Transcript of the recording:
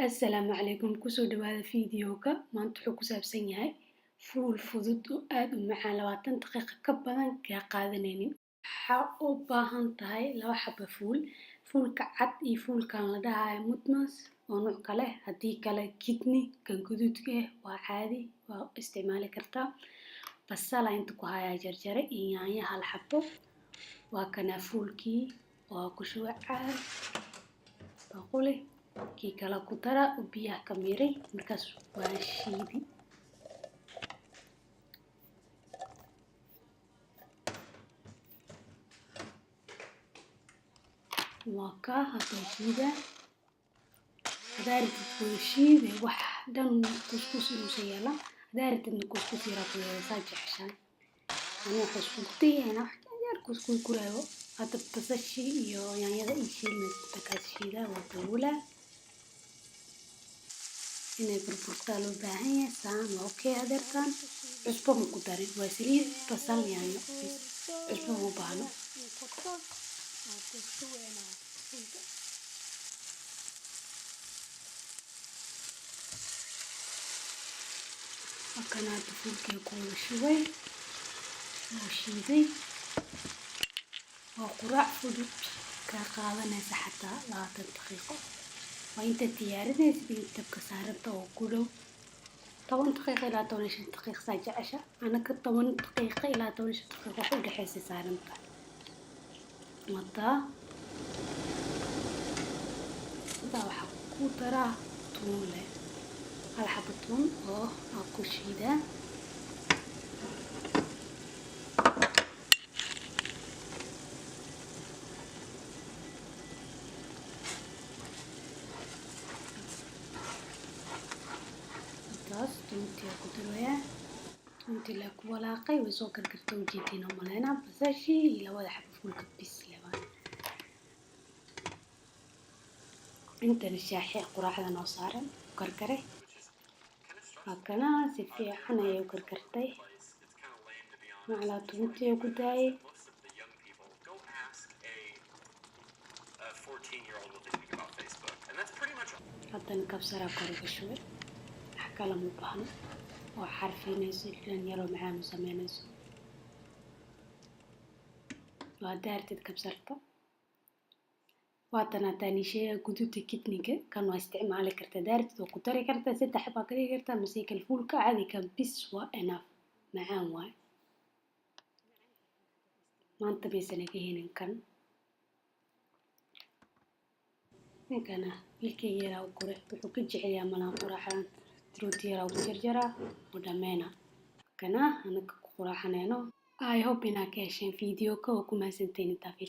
Assalaamu calaykum kusoo dhawaada fiidiyowga maanta wuxuu ku saabsan yahay fuul fudud oo aad u macaan 20 daqiiqo ka badan kaa qaadanaynin waxaa u baahan tahay 2 xabo fuulka cad iyo fuulkan la dhahayo mutmas oo nooc kale haddii kale kidney kan guduudka waa caadi waa isticmaali kartaa basal inta ku hayaa jarjare iyo yaanyo 1 xabo waa kana fuulkii waa ku shubay caag baaquli kii kala ku dara biyaha ka miiray markaas waa shiidi waa ka hadda shiida daarti shiidi wax dhan kuskus inuu sayala daarti kuskus yara ku yeeshaa jexshan ani waxa isku dayana wax yar kuskus kuraayo hadda basashi iyo yaanyada iyo shiilna ka shiida waa dawla inay burburtaa loo baahan yahay saan loo keedarkan cusbo ma ku darin waa saliid basal yaanyo cusbo ma baahno wakana fuulkii ku shubay oo shiiday waa quraac fudud ka qaadanaysa xataa 20 daqiiqo وانت تياردين تبقى سهرتها وكله 10 دقيقة إلى 15 دقيقة ساعة عشاء أنا كنت 8 دقيقة إلى 15 دقيقة وحول حيث سهرتها مضى وحكو ترى طولة على حبتون أكو شيدا tunti ku daraya tunti la ku walaaqay way soo karkartay ujeedina malena basashi ila wada xab fuulka bis laba inta shaaxi quraacda noo saaran karkare hakana si fiican ayay karkartay macla tunti ku daay 14-year-old will think about Facebook and that's pretty much hadan kabsara korgasho kala mubahan oo xarfiinayso ilan yaro macaan u sameynayso waa daartid kabsarta waatana tani shay guduudka kidniga kan waa isticmaali kartaa daartid oo ku dari kartaa 3 xabba ka dhigi kartaa mise kal fuulka caadi kan bis waa enough macaan waay maanta baysan ka helin kan ninkana ilkay yara u kore wuxuu ka jecel yahay malan quraxan روتيرا وجرجرة ودمينا كنا أنا قراحنا I hope إنك عشان فيديو كوكو ما سنتين تافي